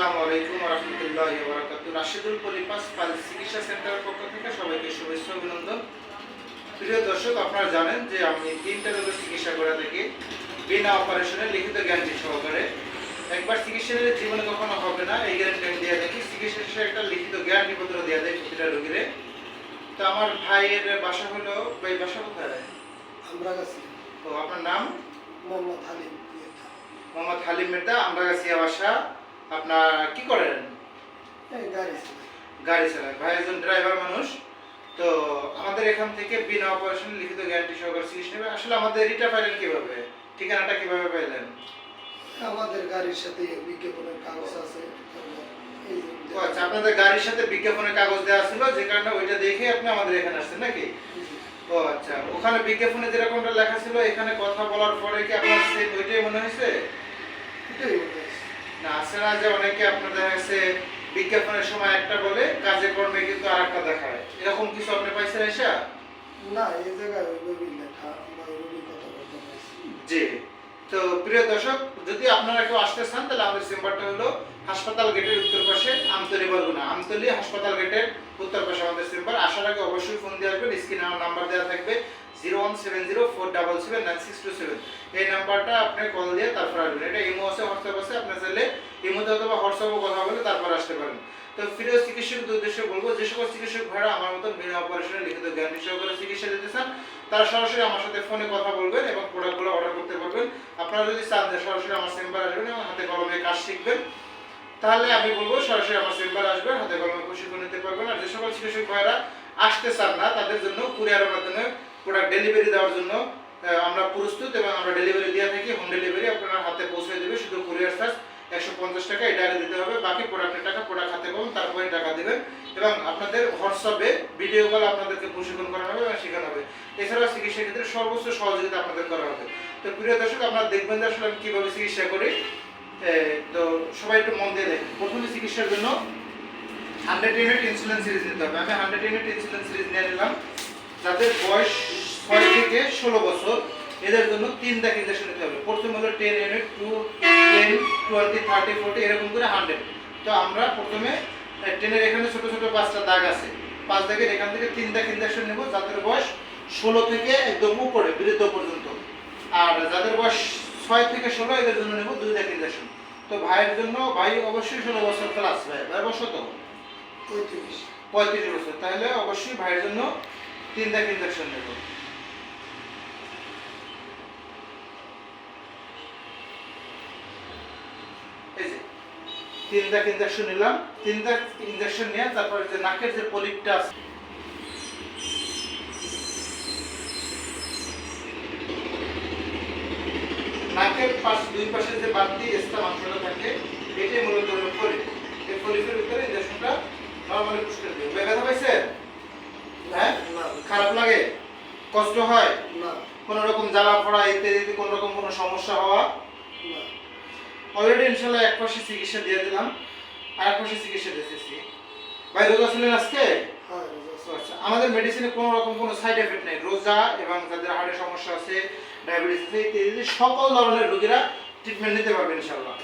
আসসালামু আলাইকুম ওয়া রাহমাতুল্লাহি ওয়া বারাকাতুহু। রাশিদুল পলিপাস পালস চিকিৎসা সেন্টারের পক্ষ থেকে সবাইকে শুভেচ্ছা অভিনন্দন। প্রিয় দর্শক, আপনারা জানেন যে আমি 3টা রোগের চিকিৎসা করে থাকি বিনা অপারেশনে, লিখিত গ্যারান্টি সহকারে। একবার চিকিৎসা নিলে জীবনে কখনো হবে না, এই গ্যারান্টি আমি দিয়ে থাকি। চিকিৎসা শেষে একটা লিখিত গ্যারান্টি পত্র দিয়ে দেয় প্রতিটা রোগীরে। তো আমার ভাইয়ের বাসা হলো, ভাই বাসা কোথায়? আমরা গেছি তো আপনার নাম? মোহাম্মদ হালিম মোহাম্মদ হালিম মেটা, আমরা গাছিয়া বাসা। আপনার কি করেন? এই গাড়ি ছিল। গাড়ি চালায়। ভাই একজন ড্রাইভার মানুষ। তো আমাদের এখান থেকে বিনা অপারেশন লিখিত গ্যারান্টি সহকারে চিকিৎসা নেবে। আসলে আমাদের এটা পাইলেন কিভাবে, ঠিকানাটা কিভাবে পাইলেন? আমাদের গাড়ির সাথে বিজ্ঞাপনের কাগজ আছে। এই যে ও আচ্ছা, আপনাদের গাড়ির সাথে বিজ্ঞাপনের কাগজ দেওয়া ছিল, যে কারণে ওইটা দেখে আপনি আমাদের এখানে আসছেন নাকি? ও আচ্ছা, ওখানে বিজ্ঞাপনে যেরকমটা লেখা ছিল, এখানে কথা বলার পরে কি আপনার সেম ওইটাই মনে হয়েছে? এটাই বলতে না, আছে না যে অনেকে আপনার দেখা গেছে বিজ্ঞাপনের সময় একটা বলে, কাজে কর্মে কিন্তু আরেকটা দেখায়, এরকম কিছু আপনি পাইছেন এসা? না, এই জায়গায় ওইভাবে লেখা আমরা ওইভাবেই কথা বলতে পারছি। জি। তো প্রিয় দর্শক, যদি আপনারা কেউ আসতে চান তাহলে আমাদের চেম্বারটা হলো হাসপাতাল গেটের উত্তর পাশে, আমতলী বরগুনা। আমতলী হাসপাতাল গেটের উত্তর পাশে আমাদের চেম্বার। আসার আগে অবশ্যই ফোন দিয়ে আসবেন। স্ক্রিনে আমার নাম্বার দেওয়া থাকবে 01704779627। এই নাম্বারটা আপনি কল দিয়ে তারপর আসবেন। এটা ইমো আছে, হোয়াটসঅ্যাপ আছে, আপনি চাইলে ইমোতে অথবা হোয়াটসঅ্যাপে কথা বলে তারপর আসতে পারেন। তো প্রিয় চিকিৎসকদের উদ্দেশ্যে বলবো, যে সকল চিকিৎসক ভাইরা আমার মতন বিনা অপারেশনে লিখিত গ্যারান্টি সহকারে চিকিৎসা দিতে চান, তারা সরাসরি আমার সাথে ফোনে কথা বলবেন এবং প্রোডাক্টগুলো অর্ডার করতে পারবেন। আপনারা যদি চান যে সরাসরি আমার চেম্বার আসবেন এবং হাতে কলমে কাজ শিখবেন, তাহলে আমি বলবো সরাসরি আমার চেম্বার আসবেন, হাতে কলমে প্রশিক্ষণ নিতে পারবেন। আর যে সকল চিকিৎসক ভাইরা আসতে চান না, তাদের জন্য কুরিয়ারের মাধ্যমে প্রোডাক্ট ডেলিভারি দেওয়ার জন্য আমরা প্রস্তুত এবং আমরা ডেলিভারি দিয়ে থাকি। হোম ডেলিভারি আপনার হাতে পৌঁছে দেবে, শুধু কুরিয়ার চার্জ 150 টাকা, এটা আগে দিতে হবে। বাকি প্রোডাক্টের টাকা প্রোডাক্ট হাতে পাবেন, তারপরে টাকা দিবেন। এবং আপনাদের হোয়াটসঅ্যাপে ভিডিও কল আপনাদেরকে প্রশিক্ষণ করানো হবে এবং শেখানো হবে। এছাড়াও চিকিৎসার ক্ষেত্রে সর্বোচ্চ সহযোগিতা আপনাদের করা হবে। তো প্রিয় দর্শক, আপনারা দেখবেন যে আসলে আমি কীভাবে চিকিৎসা করি। তো সবাই একটু মন দিয়ে দেখেন। প্রথমে চিকিৎসার জন্য 100 ইউনিট ইনসুলিন সিরিজ নিতে হবে। আমি 100 ইউনিট ইনসুলিন সিরিজ নিয়ে নিলাম। যাদের বয়স 6 থেকে 16 বছর, এদের জন্য 3 দাগ ইনজেকশন নিতে হবে। প্রথমে হলো 10 ইউনিট, 2, 10, 20, 30, 40 এরকম করে 100। তো আমরা প্রথমে 10 এর এখানে ছোট ছোট 5টা দাগ আছে, 5 দাগের এখান থেকে 3 দাগ ইনজেকশন নেব, যাদের বয়স 16 থেকে একদম উপরে বৃদ্ধ পর্যন্ত। আর যাদের বয়স 6 থেকে 16 এদের জন্য নেব 2 দাগ ইনজেকশন। তো ভাইয়ের জন্য, ভাই অবশ্যই 16 বছর প্লাস, ভাই বয়স কত? 35 বছর। তাহলে অবশ্যই ভাইয়ের জন্য 3 দাগ ইনজেকশন নেব। এই যে 3 দাগ ইনজেকশন নিলাম। 3 দাগ ইনজেকশন নিয়ে তারপরে যে নাকের যে পলিপটা আছে, নাকের দুই পাশে যে বাড়তি এক্সট্রা মাংসটা থাকে, এটাই মূলত হলো পলিপ। এই পলিপের ভিতরে ইনজেকশনটা নরমালি পুশ করে দেব। ব্যথা পাইছে? হ্যাঁ, খারাপ লাগে, কষ্ট হয়, না কোনো রকম জ্বালা পোড়া ইত্যাদি কোনো রকম কোনো সমস্যা হওয়া? না অলরেডি ইনশাআল্লাহ এক পাশে চিকিৎসা দিয়ে দিলাম, আর এক পাশে চিকিৎসা দিতেছি। ভাই রোজা ছিলেন আজকে? হ্যাঁ, রোজা। আচ্ছা, আমাদের মেডিসিনে কোনো রকম কোনো সাইড এফেক্ট নেই। রোজা এবং যাদের হার্টের সমস্যা আছে, ডায়াবেটিস আছে ইত্যাদি সকল ধরনের রোগীরা ট্রিটমেন্ট নিতে পারবে ইনশাআল্লাহ।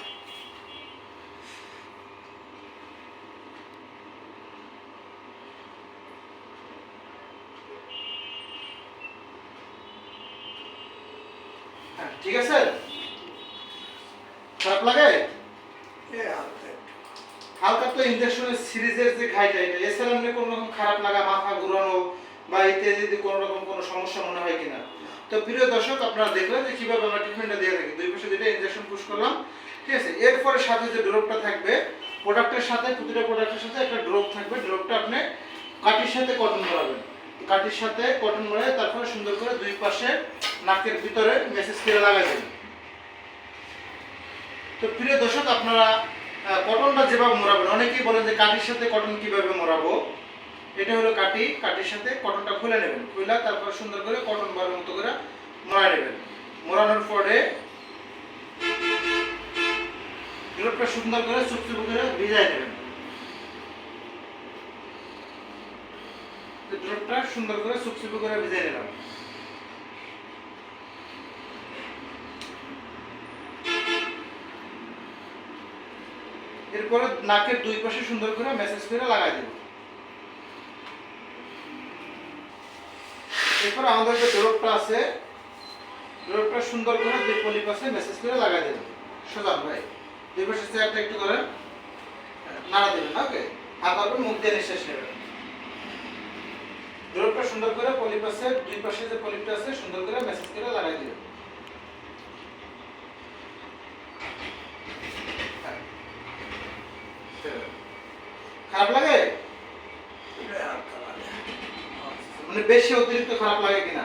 হ্যাঁ, ঠিক আছে। খারাপ লাগে? এই হাতে হালকা তো ইনজেকশনের সিরিজের যে ঘাইটা, এটা এছাড়া এমনি কোনো রকম খারাপ লাগা, মাথা ঘুরানো বা ইত্যাদি কোনো রকম কোনো সমস্যা মনে হয় কিনা? তো প্রিয় দর্শক, আপনারা দেখলেন যে কিভাবে আমরা ট্রিটমেন্টটা দিয়ে থাকি। দুই পাশে দুইটা ইনজেকশন পুশ করলাম, ঠিক আছে। এরপরে সাথে যে ড্রপটা থাকবে, প্রোডাক্টের সাথে, প্রতিটা প্রোডাক্টের সাথে একটা ড্রপ থাকবে। ড্রপটা আপনি কাঠির সাথে কটন মারাবেন, কাঠির সাথে কটন মারে তারপরে সুন্দর করে দুই পাশে নাকের ভিতরে মেসেজ করে লাগাবেন। তো প্রিয় দর্শক, আপনারা কটনটা যেভাবে মোড়াবেন, অনেকেই বলেন যে কাঠির সাথে কটন কিভাবে মোড়াবো। এটা হলো কাঠি, কাঠির সাথে কটনটা খুলে নেবেন, খুলে তারপর সুন্দর করে কটন বারের মতো করে মোড়া নেবেন। মোড়ানোর পরে ড্রপটা সুন্দর করে চুপচুপ করে ভিজাই নেবেন। ড্রপটা সুন্দর করে চুপচুপ করে ভিজাই নিলাম। এরপরে নাকের দুই পাশে সুন্দর করে মেসেজ করে লাগাই দেব। এরপর আমাদের যে ড্রপটা আছে, ড্রপটা সুন্দর করে দুই পলি পাশে মেসেজ করে লাগাই দেব। সোজা ভাই দুই পাশে চেয়ারটা একটু ধরেন, নাড়া দেবেন। ওকে, আবার মুখ দিয়ে নিঃশ্বাস নেবেন। ড্রপটা সুন্দর করে পলি পাশে দুই পাশে যে পলিপটা আছে সুন্দর করে মেসেজ করে লাগাই দেবেন। খারাপ লাগে? মানে বেশি অতিরিক্ত খারাপ লাগে কিনা?